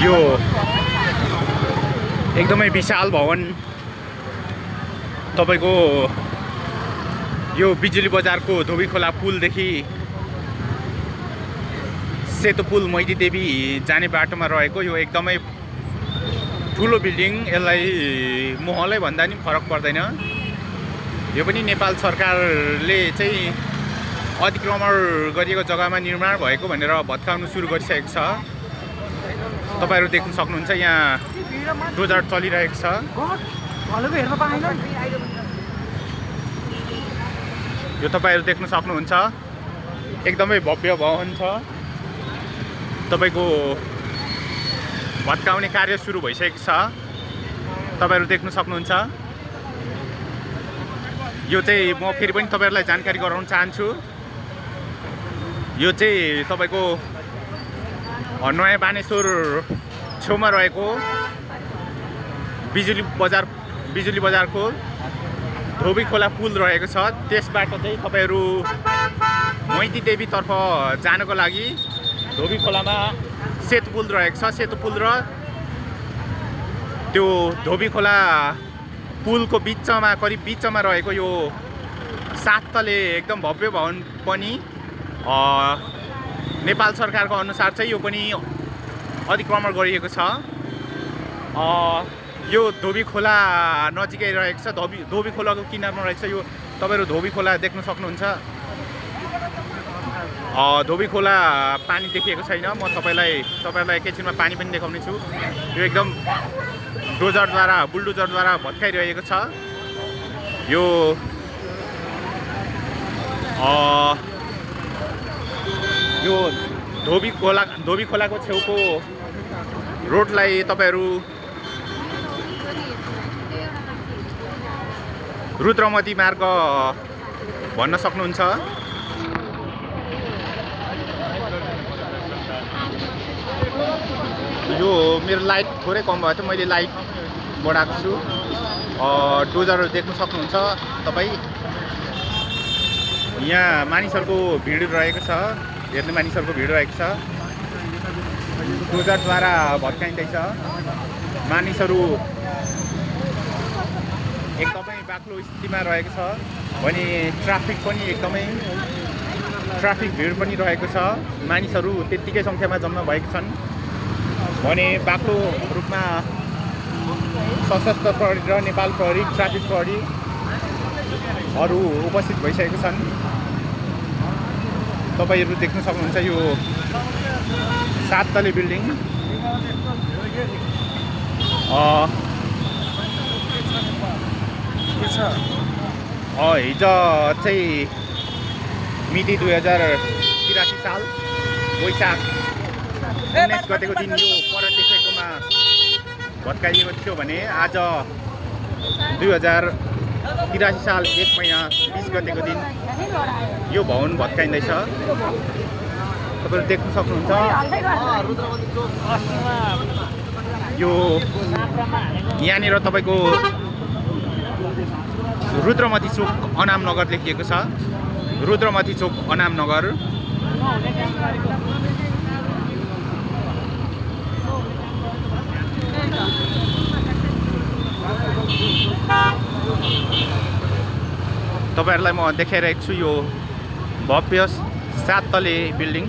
यो एकदमै विशाल भवन तपाईको यो बिजुली बजारको धोबीखोला पुलदेखि सेतो पुल मैती देवी जाने बाटोमा रहेको यो एकदमै ठुलो बिल्डिङ। यसलाई महलै भन्दा नि फरक पर्दैन। यो पनि नेपाल सरकारले चाहिँ अतिक्रमण गरिएको जग्गामा निर्माण भएको भनेर भत्काउन सुरु गरिसकेको छ। तपाईहरु देख्न सक्नुहुन्छ यहाँ डोजर चलिरहेको छ। यो तपाईहरु देख्न सक्नुहुन्छ एकदमै भव्य भवन छ। तपाईको भत्काउने कार्य सुरु भइसकेको छ। तपाईहरु देख्न सक्नुहुन्छ। यो चाहिँ म फेरि पनि तपाईहरुलाई जानकारी गराउन चाहन्छु। यो चाहिँ तपाईको नयाँ बानेश्वर छेउमा रहेको बिजुली बजारको धोबीखोला पुल रहेको छ। त्यसबाट चाहिँ तपाईहरु मैती देवी तर्फ जानको लागि धोबीखोलामा सेतो पुल रहेको छ। सेतो पुल र त्यो धोबीखोला पुलको बिचमा करिब बिचमा रहेको यो 7 तले एकदम भव्य भवन पनि नेपाल सरकारको अनुसार चाहिँ यो पनि अतिक्रमण गरिएको छ। यो धोबीखोला नजिकै रहेको छ। धोबीखोलाको किनारमा रहेको छ। यो तपाईहरु धोबीखोला देख्न सक्नुहुन्छ। धोबीखोला पानी देखिएको छैन। म तपाईहरुलाई एकैछिनमा पानी पनि देखाउने छु। यो एकदम बुलडोजरद्वारा भत्काइरहेको छ। यो धोबीखोलाको छेउको रोडलाई तपाईहरु रुद्रमती मार्ग भन्न सक्नुहुन्छ। यो मेरो लाइट थोरै कम भयो त मैले लाइट बढाएको छु। डोजरहरु देख्न सक्नुहुन्छ तपाई। यहाँ मानिसहरुको भिड रहेको छ। धेरै मानिसहरुको भिड रहेको छ। डोजरद्वारा भत्काइँदैछ। मानिसहरु एकदमै बाक्लो स्थितिमा रहेको छ। भने ट्राफिक भिड पनि रहेको छ। मानिसहरु त्यतिकै संख्यामा जम्मा भएका छन्। भने बाक्लो रूपमा सशस्त्र प्रहरी र नेपाल प्रहरी ट्राफिक प्रहरी अरु उपस्थित भइसकेका छन्। तपाईहरु देख्न सक्नुहुन्छ यो 7 तले बिल्डिङ। हिजो चाहिँ मिति 2083 साल वैशाख 19 गतेको दिन यो पर देखेकोमा भत्काइएको थियो भने आज 2083 साल 1 महिना 20 गतेको दिन यो भवन भत्काइँदैछ। तपाईहरु देख्न सक्नुहुन्छ। यो यहाँनिर तपाईको रुद्रमती चोक अनाम नगर लेखिएको छ। रुद्रमती चोक अनाम नगर। तपाईहरुलाई म देखाइरहेको छु यो भव्य 7 तले बिल्डिङ।